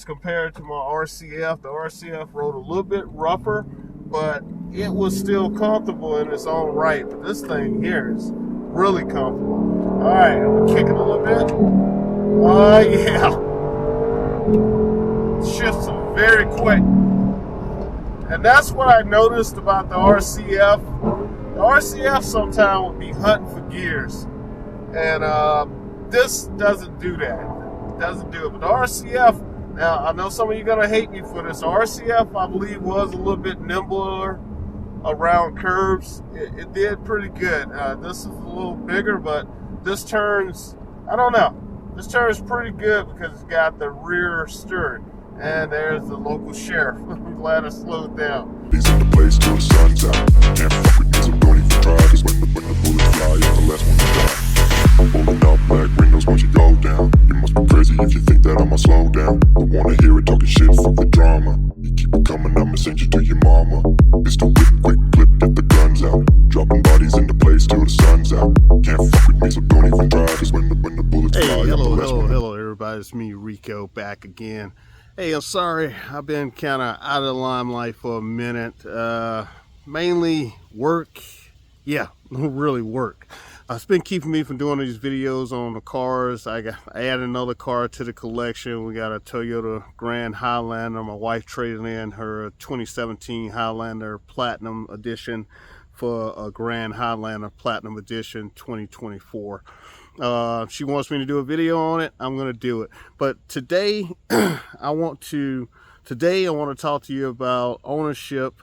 compared to my RCF. The RCF rode a little bit rougher, but it was still comfortable in its own right. But this thing here is really comfortable. All right, I'm gonna kick it a little bit. Yeah. Shifts are very quick. And that's what I noticed about the RCF. The RCF sometimes would be hunting for gears. And this doesn't do that. It doesn't do it. But the RCF, now I know some of you are going to hate me for this. The RCF, I believe, was a little bit nimbler around curves. It did pretty good. This is a little bigger, but this turns, I don't know. This turns pretty good because it's got the rear steering. And there's the local sheriff. I'm glad I slowed down. He's in the place till the sun's out. Can't fuck with me, so don't even try. Cause when the bullets fly, you're the last one to die. Pulling up black windows once you go down. You must be crazy if you think that I'ma slow down. Don't wanna hear it talking shit, fuck the drama. You keep it coming, I'ma send you to your mama. Pistol whip, quick clip, get the guns out. Dropping bodies in the place till the sun's out. Can't fuck with me, so don't even try. Cause when the bullets fly, you're the last one. Hello everybody, it's me, Rico, back again. Hey, I'm sorry, I've been kind of out of the limelight for a minute. Mainly work. Yeah, really work. It's been keeping me from doing these videos on the cars. I added another car to the collection. We got a Toyota Grand Highlander. My wife traded in her 2017 Highlander Platinum Edition for a Grand Highlander Platinum Edition 2024. She wants me to do a video on it. I'm going to do it. But today, I want to talk to you about ownership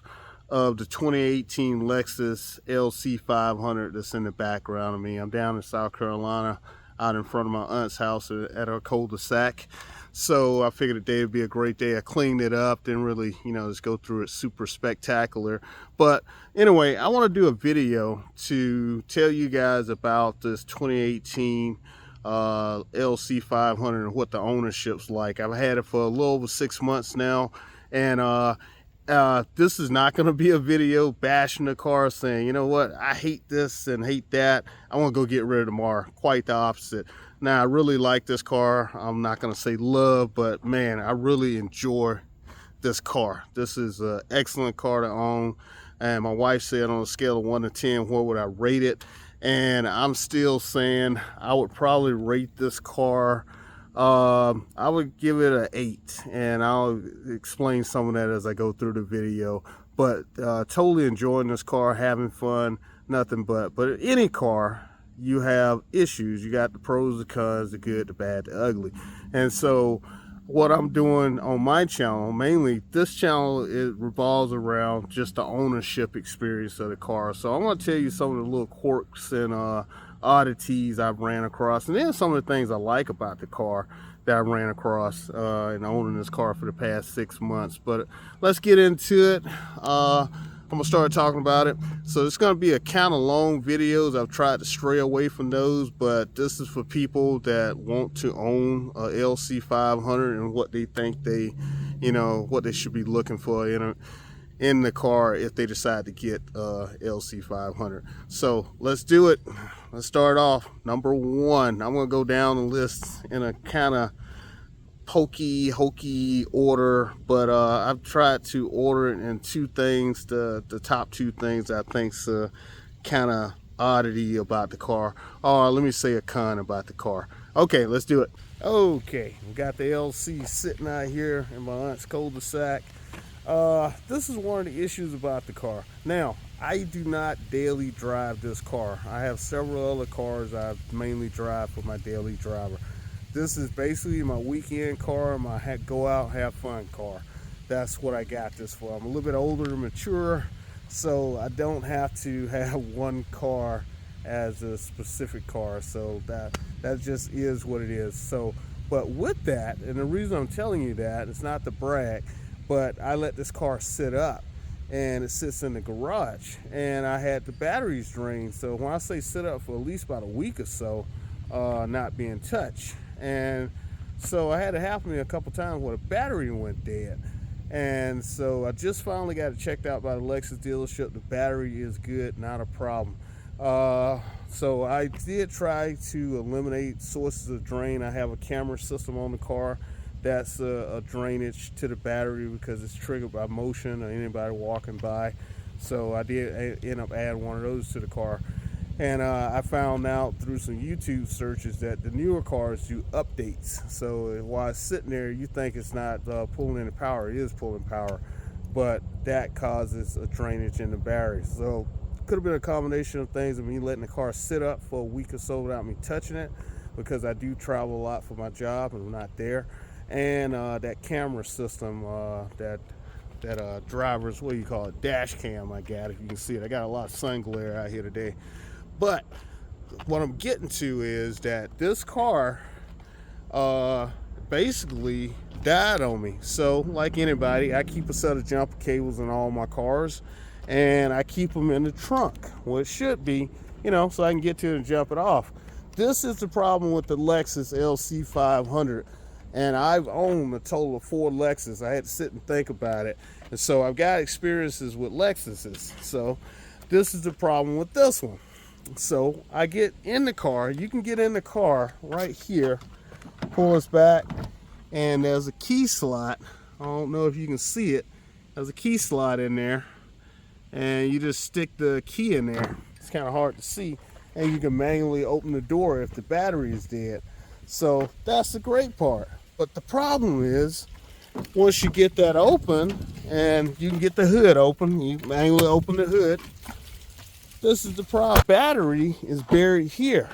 of the 2018 Lexus LC500 that's in the background of me. I'm down in South Carolina, out in front of my aunt's house at her cul-de-sac. So I figured today would be a great day. I cleaned it up, didn't really, just go through it super spectacular. But anyway, I want to do a video to tell you guys about this 2018 LC500 and what the ownership's like. I've had it for a little over 6 months now, and this is not going to be a video bashing the car saying, you know what, I hate this and hate that, I want to go get rid of tomorrow. Quite the opposite. Now, I really like this car. I'm not going to say love, but man, I really enjoy this car. This is an excellent car to own. And my wife said on a scale of 1 to 10, what would I rate it? And I'm still saying I would probably rate this car, I would give it an 8. And I'll explain some of that as I go through the video. But totally enjoying this car, having fun, nothing but. But any car, you have issues. You got the pros, the cons, the good, the bad, the ugly. And so what I'm doing on my channel, mainly this channel, it revolves around just the ownership experience of the car. So I'm going to tell you some of the little quirks and oddities I've ran across, and then some of the things I like about the car that I ran across in owning this car for the past 6 months. But let's get into it. I'm gonna start talking about it. So it's gonna be a kind of long videos. I've tried to stray away from those, but this is for people that want to own a LC500 and what they think they, what they should be looking for in the car if they decide to get LC500. So let's do it. Let's start off. Number 1, I'm gonna go down the list in a kind of hokey order, but I've tried to order it in 2 things, the top 2 things I think's kind of oddity about the car, or let me say a con about the car. Okay, let's do it. Okay, we got the LC sitting out here in my aunt's cul-de-sac. This is one of the issues about the car. Now, I do not daily drive this car. I have several other cars I mainly drive for my daily driver. This is basically my weekend car, my go out, have fun car. That's what I got this for. I'm a little bit older and mature, so I don't have to have one car as a specific car. So that just is what it is. So, but with that, and the reason I'm telling you that, it's not to brag, but I let this car sit up, and it sits in the garage, and I had the batteries drained. So when I say sit up for at least about a week or so, not being touched. And so I had it happen to me a couple times where the battery went dead. And so I just finally got it checked out by the Lexus dealership. The battery is good, not a problem. So I did try to eliminate sources of drain. I have a camera system on the car that's a drainage to the battery because it's triggered by motion or anybody walking by. So I did end up adding one of those to the car. And I found out through some YouTube searches that the newer cars do updates. So while it's sitting there, you think it's not pulling any power. It is pulling power, but that causes a drainage in the battery. So could have been a combination of things of me letting the car sit up for a week or so without me touching it, because I do travel a lot for my job and I'm not there. And that camera system, that driver's, what do you call it, dash cam I got, if you can see it. I got a lot of sun glare out here today. But what I'm getting to is that this car basically died on me. So like anybody, I keep a set of jumper cables in all my cars, and I keep them in the trunk. Well, it should be, you know, so I can get to it and jump it off. This is the problem with the Lexus LC500. And I've owned a total of 4 Lexus. I had to sit and think about it. And so I've got experiences with Lexuses. So this is the problem with this one. So I get in the car. You can get in the car right here, pull this back, and there's a key slot. I don't know if you can see it. There's a key slot in there, and you just stick the key in there. It's kind of hard to see, and you can manually open the door if the battery is dead. So that's the great part. But the problem is, once you get that open, and you can get the hood open, you manually open the hood. This is the problem. Battery is buried here,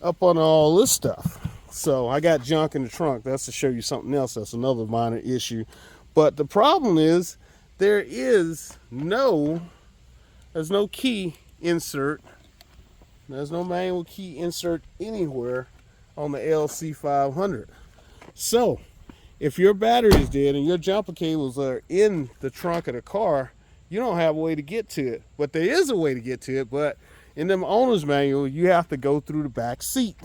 up on all this stuff. So I got junk in the trunk. That's to show you something else. That's another minor issue. But the problem is, there's no key insert. There's no manual key insert anywhere on the LC500. So if your battery is dead and your jumper cables are in the trunk of the car, you don't have a way to get to it. But there is a way to get to it. But in them owner's manual, you have to go through the back seat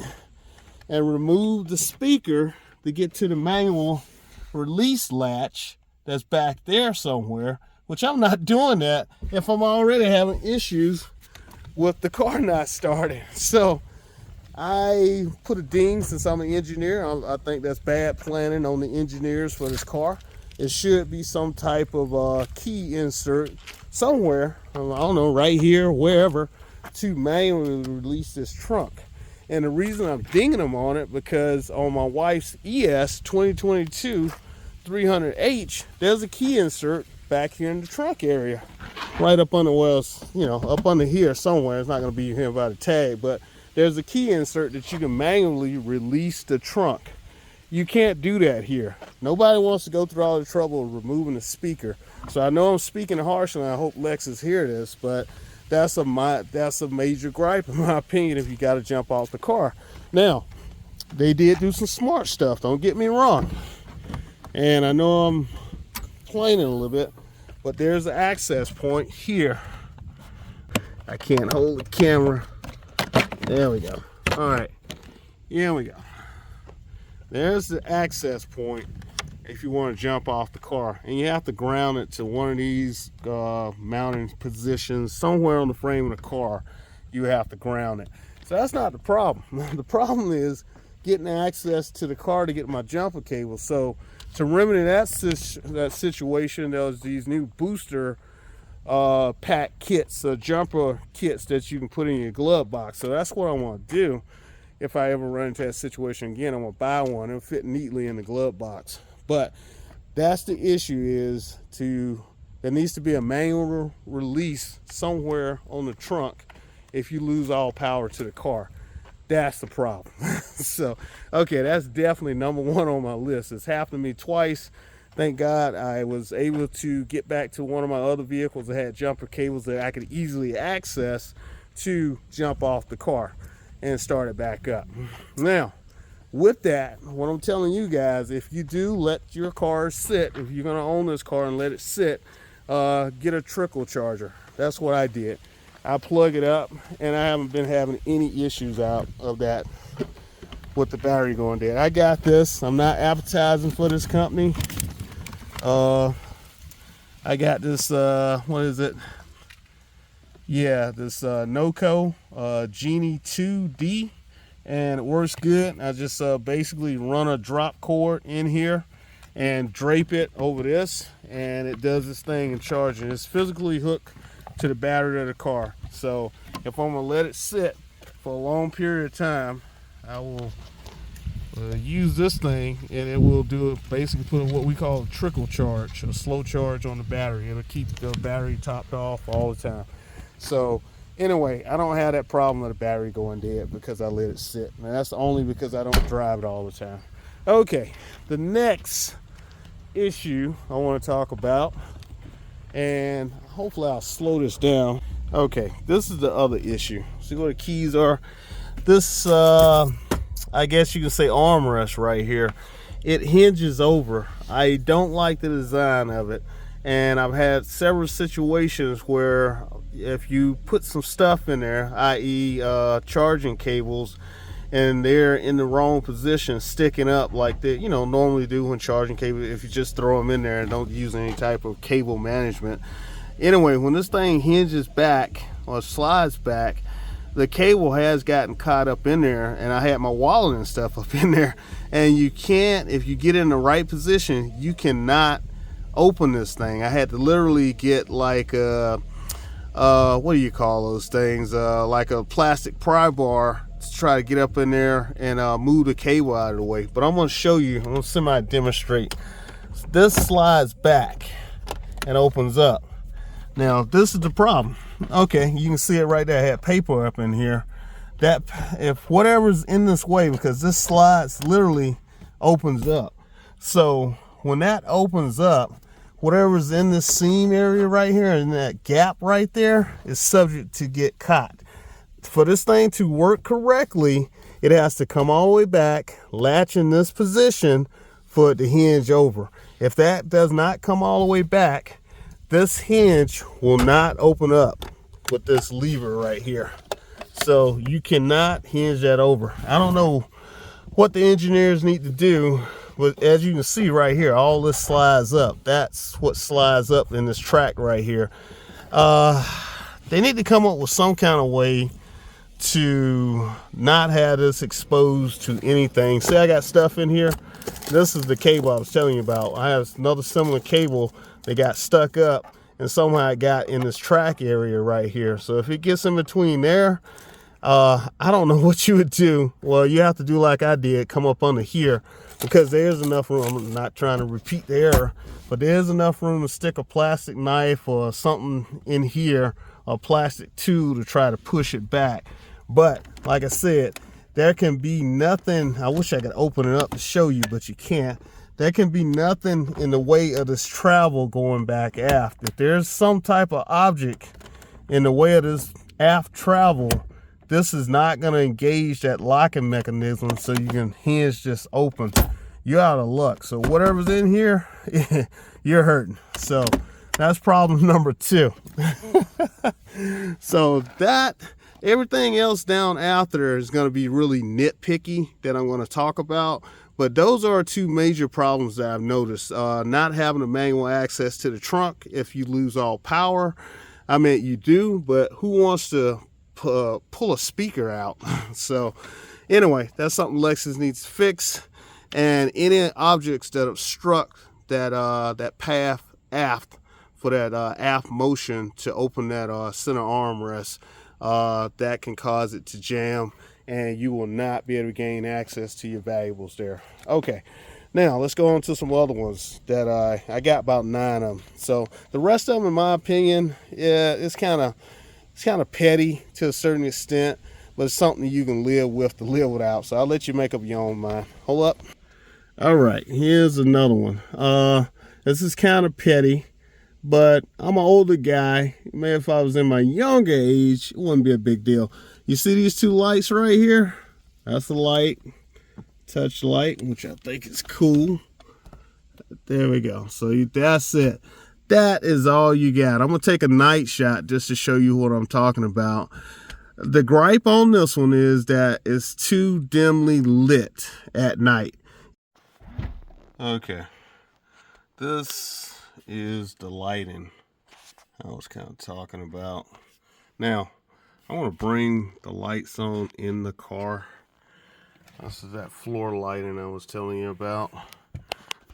and remove the speaker to get to the manual release latch that's back there somewhere, which I'm not doing that if I'm already having issues with the car not starting. So I put a ding, since I'm an engineer. I think that's bad planning on the engineers for this car. It should be some type of key insert somewhere, I don't know, right here, wherever, to manually release this trunk. And the reason I'm dinging them on it, because on my wife's ES 2022 300H, there's a key insert back here in the trunk area, right up under, well, you know, up under here somewhere. It's not going to be here by the tag, but there's a key insert that you can manually release the trunk. You can't do that here. Nobody wants to go through all the trouble of removing the speaker. So I know I'm speaking harshly, and I hope Lexus hear this, but that's a major gripe in my opinion if you got to jump off the car. Now, they did do some smart stuff, don't get me wrong. And I know I'm complaining a little bit, but there's an access point here. I can't hold the camera. There we go. All right, here we go. There's the access point if you want to jump off the car, and you have to ground it to one of these mounting positions somewhere on the frame of the car. You have to ground it. So that's not the problem. The problem is getting access to the car to get my jumper cable. So to remedy that situation, there's these new booster pack kits, jumper kits that you can put in your glove box. So that's what I want to do. If I ever run into that situation again, I'm gonna buy one. It'll fit neatly in the glove box. But that's the issue, is there needs to be a manual release somewhere on the trunk if you lose all power to the car. That's the problem. So, okay, that's definitely number 1 on my list. It's happened to me twice. Thank God I was able to get back to one of my other vehicles that had jumper cables that I could easily access to jump off the car and start it back up. Now, with that, what I'm telling you guys, if you do let your car sit, if you're going to own this car and let it sit, get a trickle charger. That's what I did. I plug it up, and I haven't been having any issues out of that with the battery going dead. I got this. I'm not advertising for this company. I got this, what is it? Yeah, this Noco Genie 2D and it works good. I just basically run a drop cord in here and drape it over this, and it does this thing and charging. It's physically hooked to the battery of the car. So if I'm gonna let it sit for a long period of time, I will use this thing, and it will do basically put what we call a trickle charge, a slow charge on the battery. It'll keep the battery topped off all the time. So anyway, I don't have that problem of the battery going dead because I let it sit. And that's only because I don't drive it all the time. Okay, the next issue I want to talk about, and hopefully I'll slow this down. Okay, this is the other issue. See where the keys are? This I guess you can say armrest right here, it hinges over. I don't like the design of it, and I've had several situations where if you put some stuff in there, i.e. Charging cables, and they're in the wrong position, sticking up like they normally do when charging cables, if you just throw them in there and don't use any type of cable management. Anyway, when this thing hinges back or slides back, the cable has gotten caught up in there, and I had my wallet and stuff up in there, and you can't, if you get in the right position, you cannot open this thing. I had to literally get like what do you call those things, like a plastic pry bar to try to get up in there and move the cable out of the way. But I'm going to show you, I'm going to semi-demonstrate. This slides back and opens up. Now this is the problem. Okay, you can see it right there. I had paper up in here. That if whatever's in this way, because this slides literally opens up. So when that opens up, whatever's in this seam area right here and that gap right there is subject to get caught. For this thing to work correctly, it has to come all the way back, latch in this position for it to hinge over. If that does not come all the way back, this hinge will not open up with this lever right here. So you cannot hinge that over. I don't know what the engineers need to do, but as you can see right here, all this slides up. That's what slides up in this track right here. They need to come up with some kind of way to not have this exposed to anything. See, I got stuff in here. This is the cable I was telling you about. I have another similar cable that got stuck up, and somehow it got in this track area right here. So if it gets in between there, I don't know what you would do. Well, you have to do like I did, come up under here, because there's enough room. I'm not trying to repeat the error, but there's enough room to stick a plastic knife or something in here, a plastic tool, to try to push it back. But like I said, there can be nothing. I wish I could open it up to show you, but you can't. There can be nothing in the way of this travel going back aft. If there's some type of object in the way of this aft travel, this is not going to engage that locking mechanism so you can hinge this open. You're out of luck. So whatever's in here, you're hurting. So that's problem number 2. So that, everything else down after is going to be really nitpicky that I'm going to talk about. But those are 2 major problems that I've noticed. Not having a manual access to the trunk if you lose all power. I mean, you do, but who wants to pull a speaker out? So anyway, that's something Lexus needs to fix. And any objects that obstruct that path aft for that aft motion to open that center armrest, that can cause it to jam, and you will not be able to gain access to your valuables there. Okay, now let's go on to some other ones that I got about 9 of them. So the rest of them, in my opinion, yeah, it's kind of petty to a certain extent, but it's something you can live with to live without. So I'll let you make up your own mind. Hold up. All right, here's another one. This is kind of petty, but I'm an older guy. Maybe if I was in my younger age, it wouldn't be a big deal. You see these 2 lights right here? That's the light, touch light, which I think is cool. There we go. So that's it. That is all you got. I'm going to take a night shot just to show you what I'm talking about. The gripe on this one is that it's too dimly lit at night. Okay. This is the lighting I was kind of talking about. Now, I want to bring the lights on in the car This is that floor lighting I was telling you about.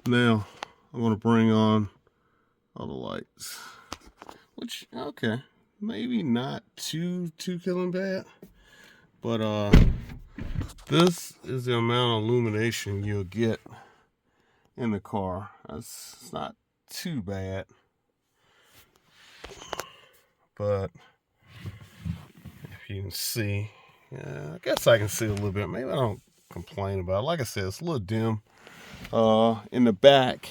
Now, I'm going to bring on all the lights. Which, okay, maybe not too killing bad. But this is the amount of illumination you'll get in the car. It's not too bad. But if you can see, I guess I can see a little bit. Maybe I don't complain about it. Like I said, it's a little dim. In the back,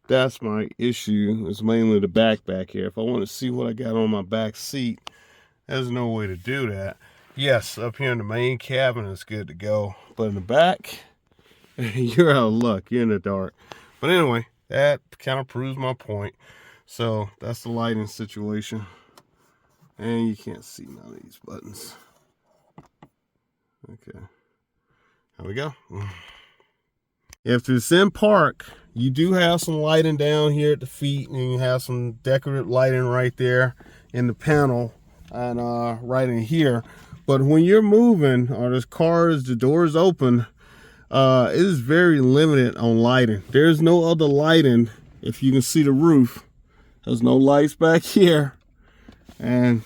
that's my issue. It's mainly the back here. If I want to see what I got on my back seat, there's no way to do that. Yes, up here in the main cabin it's good to go, but in the back, you're out of luck. You're in the dark. But anyway, that kind of proves my point. So that's the lighting situation. And you can't see none of these buttons. Okay. There we go. If it's in park, you do have some lighting down here at the feet, and you have some decorative lighting right there in the panel and right in here. But when you're moving, or this car is the doors open, it is very limited on lighting. There's no other lighting. If you can see the roof, there's no lights back here, and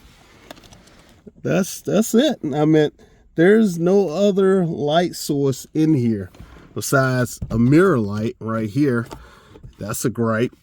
that's it. I mean, there's no other light source in here besides a mirror light right here. That's a gripe,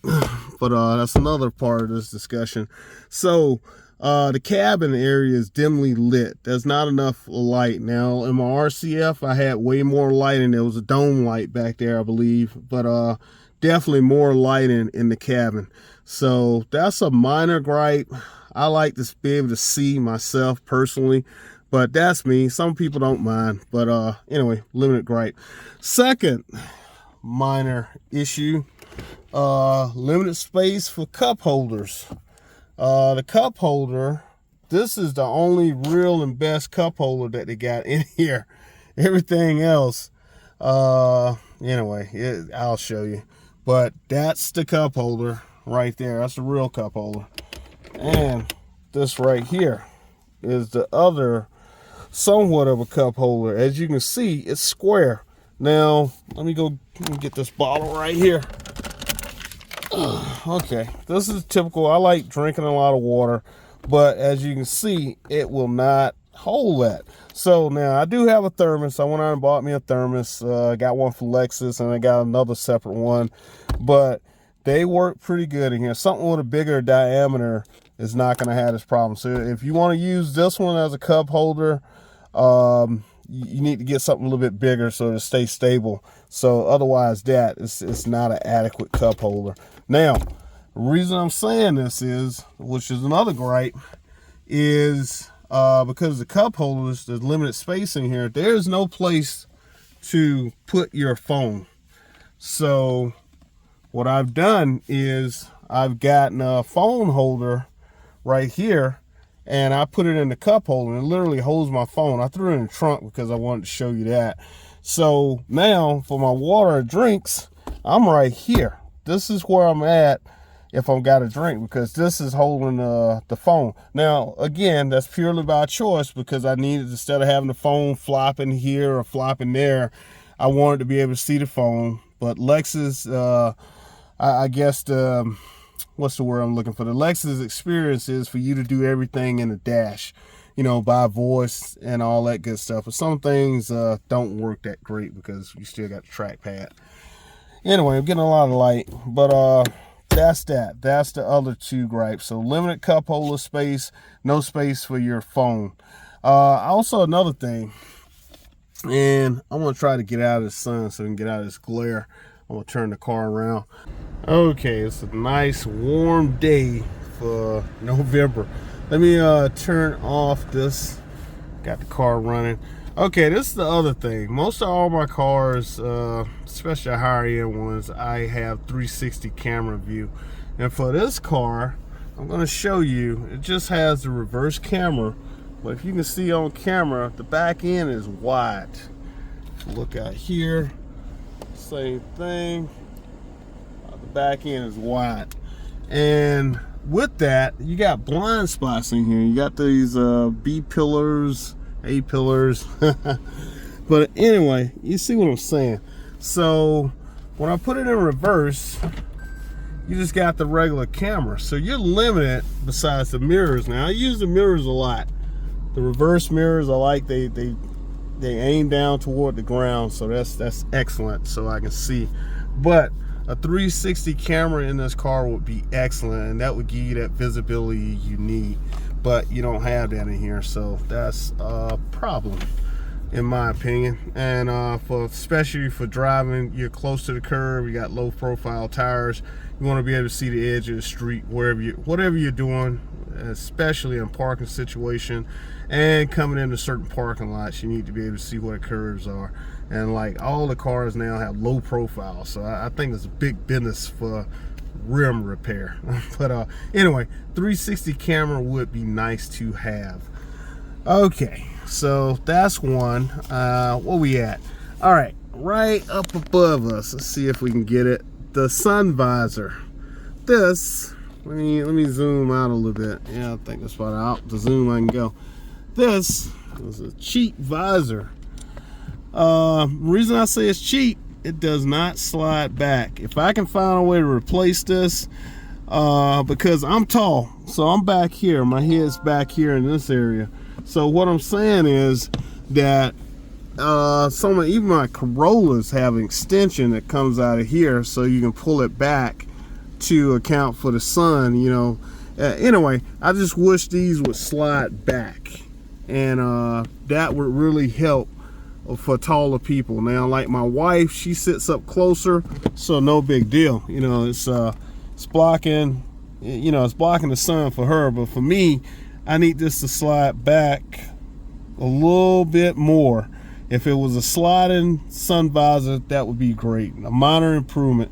but that's another part of this discussion. So the cabin area is dimly lit. There's not enough light. Now in my RCF, I had way more lighting. There was a dome light back there, I believe, but definitely more lighting in the cabin. So that's a minor gripe. I like to be able to see myself personally, but that's me. Some people don't mind, but anyway, limited gripe. Second minor issue, limited space for cup holders. The cup holder, this is the only real and best cup holder that they got in here. Everything else, anyway, I'll show you. But that's the cup holder right there. That's the real cup holder. And this right here is the other somewhat of a cup holder. As you can see, it's square. Now, let me get this bottle right here. Okay, this is typical. I like drinking a lot of water, but as you can see, it will not hold that. So now I do have a thermos. I went out and bought me a thermos. I got one for Lexus, and I got another separate one, but they work pretty good in here. Something with a bigger diameter is not going to have this problem. So if you want to use this one as a cup holder, you need to get something a little bit bigger so to stay stable. So otherwise it's not an adequate cup holder. Now, the reason I'm saying this is, which is another gripe, is because the cup holders, there's limited space in here. There's no place to put your phone. So what I've done is I've gotten a phone holder right here, and I put it in the cup holder, and it literally holds my phone. I threw it in the trunk because I wanted to show you that. So now for my water or drinks, I'm right here. This is where I'm at if I've got a drink, because this is holding the phone. Now, again, that's purely by choice, because I needed, instead of having the phone flopping here or flopping there, I wanted to be able to see the phone. But Lexus, I guess what's the word I'm looking for? The Lexus experience is for you to do everything in the dash, you know, by voice and all that good stuff. But some things don't work that great because you still got the trackpad. Anyway, I'm getting a lot of light, but that's that. That's the other two gripes. So limited cup holder space, no space for your phone. Also another thing, and I'm gonna try to get out of the sun so we can get out of this glare. I'm gonna turn the car around. Okay, it's a nice warm day for November. Let me turn off this. Got the car running. Okay, this is the other thing. Most of all my cars, especially higher end ones, I have 360 camera view. And for this car, I'm going to show you, it just has the reverse camera. But if you can see on camera, the back end is wide. Look out here, same thing. The back end is wide. And with that, you got blind spots in here. You got these B pillars, A pillars. But anyway, you see what I'm saying. So when I put it in reverse, you just got the regular camera. So you're limited besides the mirrors. Now I use the mirrors a lot. The reverse mirrors, I like they aim down toward the ground, so that's excellent, so I can see. But a 360 camera in this car would be excellent, and that would give you that visibility you need. But you don't have that in here, so that's a problem in my opinion. And especially for driving, you're close to the curb, you got low profile tires, you want to be able to see the edge of the street whatever you're doing, especially in parking situation and coming into certain parking lots. You need to be able to see where the curves are, and like all the cars now have low profile, so I think it's a big business for rim repair. But anyway, 360 camera would be nice to have. Okay, so that's one. Where we at? All right, right up above us, let's see if we can get it, the sun visor. This, let me zoom out a little bit. Yeah, I think that's about out the zoom I can go. This is a cheap visor. Reason I say it's cheap, it does not slide back. If I can find a way to replace this, because I'm tall, so I'm back here, my head's back here in this area. So what I'm saying is that even my Corollas have an extension that comes out of here, so you can pull it back to account for the sun, you know. Anyway, I just wish these would slide back, and that would really help for taller people. Now, like my wife, she sits up closer, so no big deal. You know, it's blocking, you know, it's blocking the sun for her. But for me, I need this to slide back a little bit more. If it was a sliding sun visor, that would be great. A minor improvement,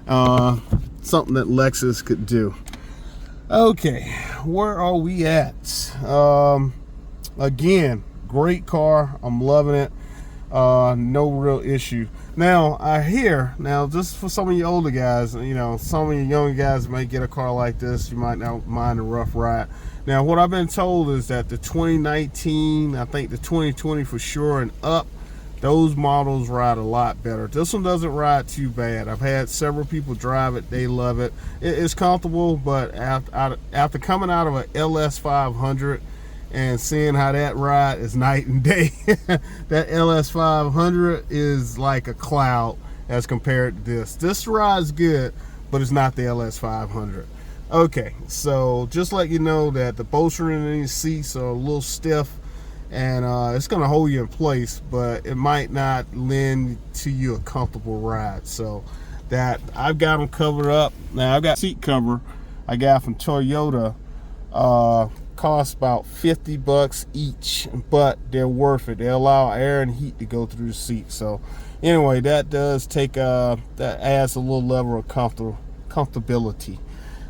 something that Lexus could do. Okay, where are we at? Again, great car. I'm loving it. No real issue. Now I hear, just for some of you older guys, you know, some of you younger guys might get a car like this, you might not mind a rough ride. Now what I've been told is that the 2019, I think the 2020 for sure and up, those models ride a lot better. This one doesn't ride too bad. I've had several people drive it, they love it. It's comfortable, but after coming out of a LS500 and seeing how that ride is night and day, that LS500 is like a cloud as compared to this. This ride's good, but it's not the LS500. Okay, so just let you know that the bolstering in these seats are a little stiff, and it's gonna hold you in place, but it might not lend to you a comfortable ride. So that I've got them covered up. Now I've got seat cover I got from Toyota. Cost about $50 each, but they're worth it. They allow air and heat to go through the seat. So anyway, that does take that adds a little level of comfortability.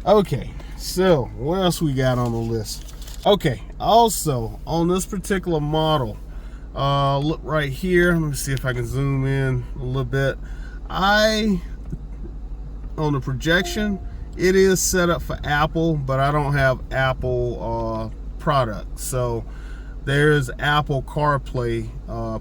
Okay, so what else we got on the list? Okay, also on this particular model, look right here, let me see if I can zoom in a little bit. On the projection, it is set up for Apple, but I don't have Apple products. So there's Apple CarPlay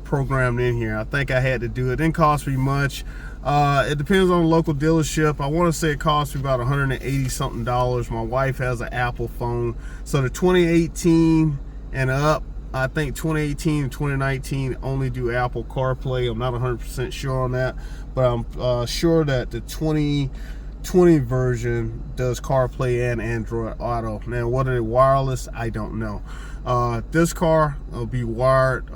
programmed in here. I think I had to do it. It didn't cost me much. It depends on the local dealership. I want to say it cost me about $180 something. My wife has an Apple phone. So the 2018 and up, I think 2018 and 2019 only do Apple CarPlay. I'm not 100% sure on that, but I'm sure that the 2020 version does CarPlay and Android Auto. Now, whether they're wireless, I don't know. This car will be wired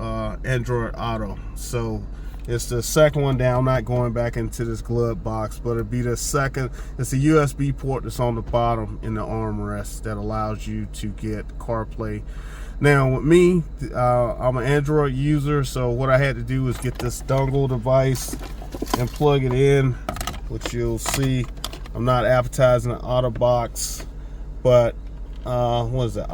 Android Auto. So it's the second one down. I'm not going back into this glove box, but it'll be the second. It's a USB port that's on the bottom in the armrest that allows you to get CarPlay. Now with me, I'm an Android user, so what I had to do was get this dongle device and plug it in, which you'll see. I'm not advertising an auto box, but what is it,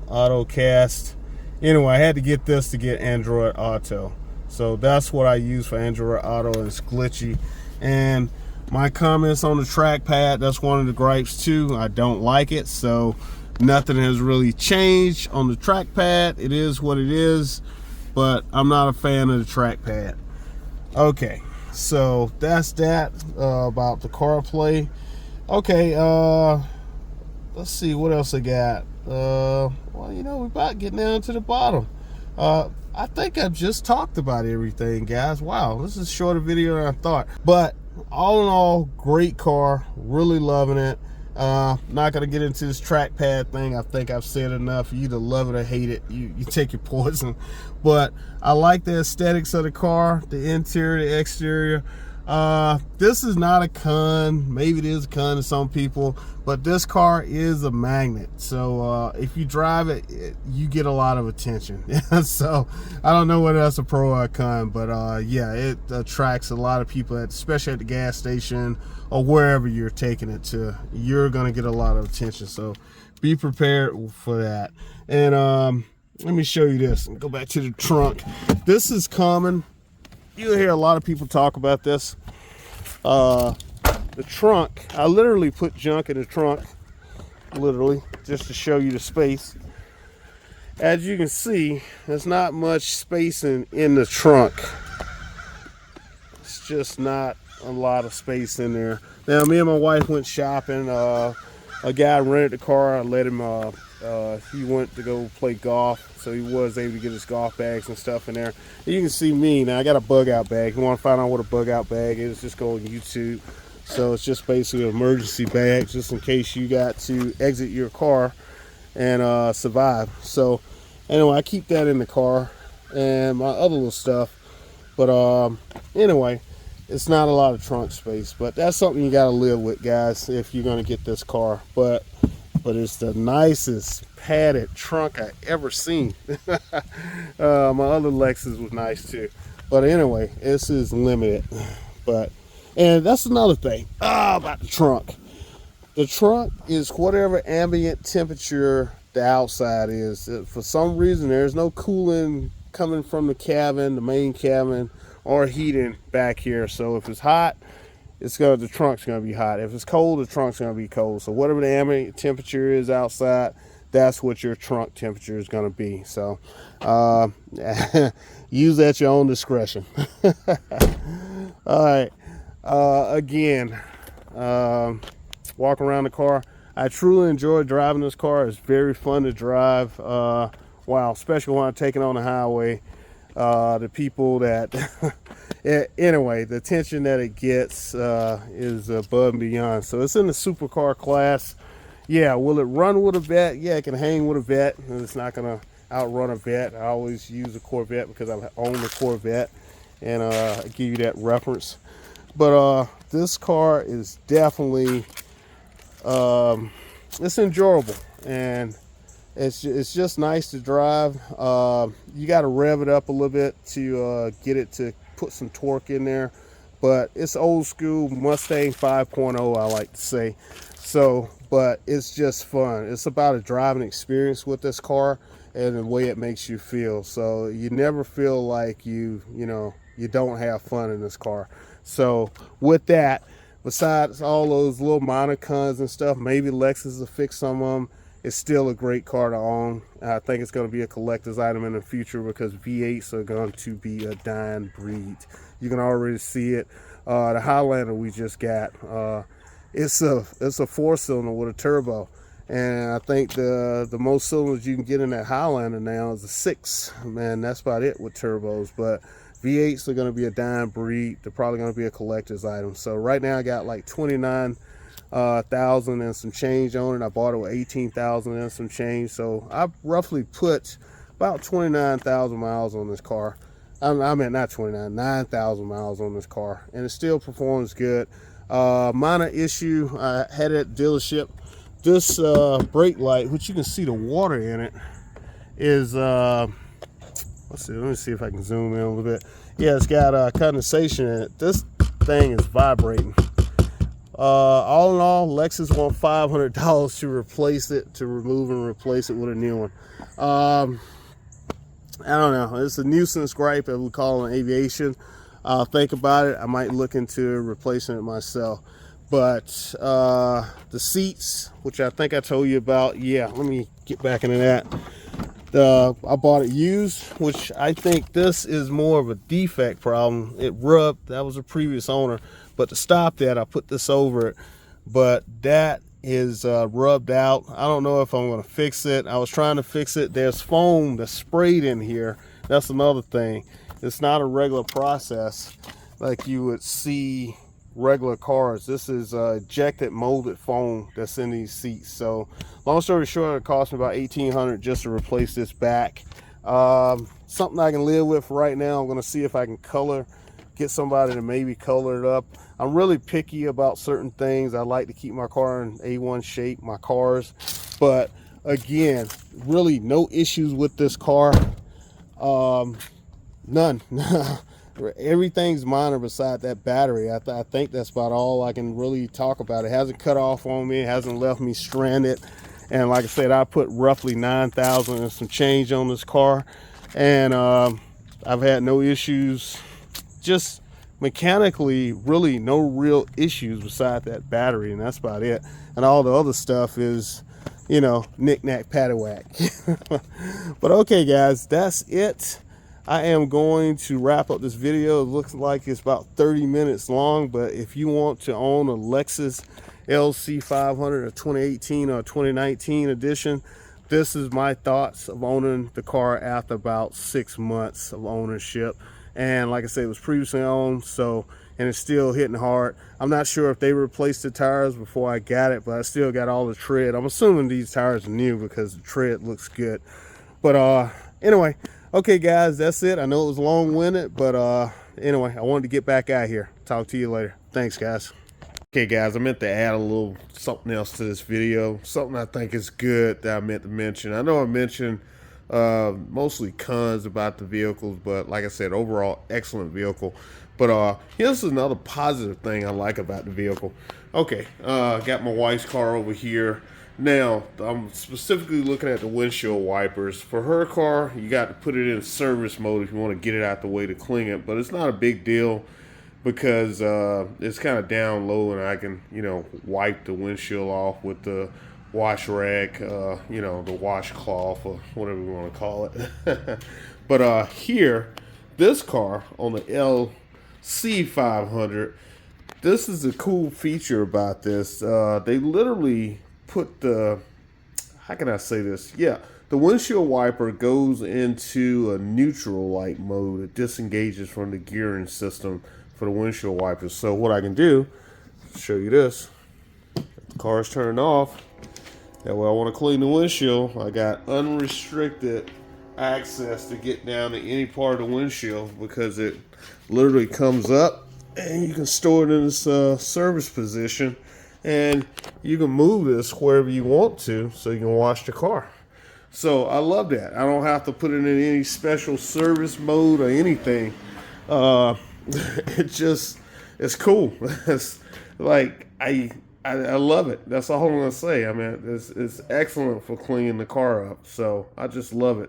AutoCast. Anyway, I had to get this to get Android Auto, so that's what I use for Android Auto. It's glitchy, and my comments on the trackpad, that's one of the gripes too. I don't like it, so nothing has really changed on the trackpad. It is what it is. but I'm not a fan of the trackpad. Okay, so that's that about the CarPlay. Okay, let's see what else I got. Well, you know, we're about getting down to the bottom. I think I've just talked about everything, guys. Wow, this is a shorter video than I thought. But all in all, great car. Really loving it. Not gonna get into this trackpad thing. I think I've said enough. You either love it or hate it. You take your poison. But I like the aesthetics of the car, the interior, the exterior. This is not a con. Maybe it is a con to some people, but this car is a magnet. So if you drive it, you get a lot of attention. So I don't know whether that's a pro or a con, but yeah, it attracts a lot of people, especially at the gas station or wherever you're taking it to. You're gonna get a lot of attention, so be prepared for that. And let me show you this and go back to the trunk. This is common. You'll hear a lot of people talk about this. The trunk, I literally put junk in the trunk, literally, just to show you the space. As you can see, there's not much space in the trunk. It's just not a lot of space in there. Now, me and my wife went shopping. A guy rented the car. I let him, he went to go play golf, so he was able to get his golf bags and stuff in there. And you can see me now. I got a bug out bag. If you want to find out what a bug out bag is, just go on YouTube. So it's just basically an emergency bag, just in case you got to exit your car and survive. So anyway, I keep that in the car and my other little stuff. But anyway, it's not a lot of trunk space, but that's something you got to live with, guys, if you're going to get this car. But it's the nicest padded trunk I ever seen. My other Lexus was nice too, but anyway, this is limited. And that's another thing about the trunk. The trunk is whatever ambient temperature the outside is. For some reason, there's no cooling coming from the cabin, the main cabin, or heating back here. So if it's hot, the trunk's gonna be hot. If it's cold, the trunk's gonna be cold. So whatever the ambient temperature is outside, that's what your trunk temperature is gonna be. So use that at your own discretion. All right. Again, walk around the car. I truly enjoy driving this car. It's very fun to drive. Wow, especially when I'm taking on the highway. The people that anyway, the attention that it gets is above and beyond. So it's in the supercar class. Yeah, will it run with a vet? Yeah, it can hang with a vet, and it's not gonna outrun a vet. I always use a Corvette because I own a Corvette, and I give you that reference. But this car is definitely it's enjoyable, and it's just nice to drive. You got to rev it up a little bit to get it to put some torque in there, but it's old school Mustang 5.0, I like to say. So, but it's just fun. It's about a driving experience with this car and the way it makes you feel. So you never feel like you don't have fun in this car. So with that, besides all those little minor cons and stuff, maybe Lexus will fix some of them. It's still a great car to own. I think it's going to be a collector's item in the future because V8s are going to be a dying breed. You can already see it. The Highlander we just got, it's a 4-cylinder with a turbo, and I think the most cylinders you can get in that Highlander now is a 6. Man, that's about it with turbos. But V8s are going to be a dying breed. They're probably going to be a collector's item. So right now I got like 29,000 and some change on it. I bought it with 18,000 and some change. So I roughly put about 29,000 miles on this car. I mean, not 29, 9,000 miles on this car, and it still performs good. Minor issue I had at the dealership. This brake light, which you can see the water in it, is let's see. Let me see if I can zoom in a little bit. Yeah, it's got condensation in it. This thing is vibrating. All in all, Lexus want $500 to replace it, to remove and replace it with a new one. I don't know. It's a nuisance gripe, as we call it in aviation. Think about it. I might look into replacing it myself. But the seats, which I think I told you about, yeah, let me get back into that. I bought it used, which I think this is more of a defect problem. It rubbed, that was a previous owner, but to stop that I put this over it, but that is rubbed out. I don't know if I'm going to fix it. I was trying to fix it. There's foam that's sprayed in here. That's another thing. It's not a regular process like you would see regular cars. This is ejected molded foam that's in these seats. So long story short, it cost me about $1,800 just to replace this back. Something I can live with right now. I'm going to see if I can get somebody to maybe color it up. I'm really picky about certain things. I like to keep my car in A1 shape, my cars, but again, really no issues with this car. None. Everything's minor beside that battery. I think that's about all I can really talk about. It hasn't cut off on me. It hasn't left me stranded. And like I said, I put roughly 9,000 and some change on this car, and I've had no issues. Just mechanically, really no real issues beside that battery, and that's about it. And all the other stuff is, you know, knick-knack paddywhack. But okay guys, that's it. I am going to wrap up this video. It looks like it's about 30 minutes long, but if you want to own a Lexus LC500, a 2018 or 2019 edition, this is my thoughts of owning the car after about 6 months of ownership. And like I said, it was previously owned, so, and it's still hitting hard. I'm not sure if they replaced the tires before I got it, but I still got all the tread. I'm assuming these tires are new because the tread looks good. But anyway, okay guys, that's it. I know it was long-winded, but anyway, I wanted to get back out here. Talk to you later. Thanks guys. Okay guys, I meant to add a little something else to this video, something I think is good that I meant to mention. I know I mentioned mostly cons about the vehicles, but like I said, overall excellent vehicle. But here's another positive thing I like about the vehicle. Okay, got my wife's car over here. Now I'm specifically looking at the windshield wipers. For her car, you got to put it in service mode if you want to get it out the way to clean it, but it's not a big deal because it's kind of down low and I can, you know, wipe the windshield off with the wash rag, you know, the washcloth or whatever you want to call it. But here, this car on the LC500, this is a cool feature about this. They literally put the, how can I say this? Yeah, the windshield wiper goes into a neutral like mode. It disengages from the gearing system for the windshield wipers. So what I can do, show you this. If the car's turned off, that way I want to clean the windshield, I got unrestricted access to get down to any part of the windshield because it literally comes up and you can store it in this service position, and you can move this wherever you want to so you can wash the car. So I love that. I don't have to put it in any special service mode or anything. It's cool. It's like I love it. That's all I'm gonna say. I mean, it's excellent for cleaning the car up. So I just love it.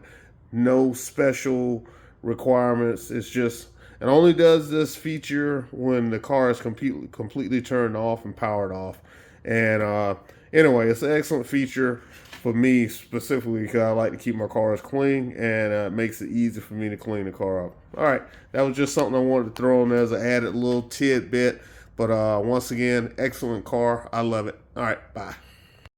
No special requirements. It's just, it only does this feature when the car is completely turned off and powered off. And anyway, it's an excellent feature for me specifically because I like to keep my cars clean, and it makes it easy for me to clean the car up. All right, that was just something I wanted to throw in there as an added little tidbit. But once again, excellent car. I love it. All right, bye.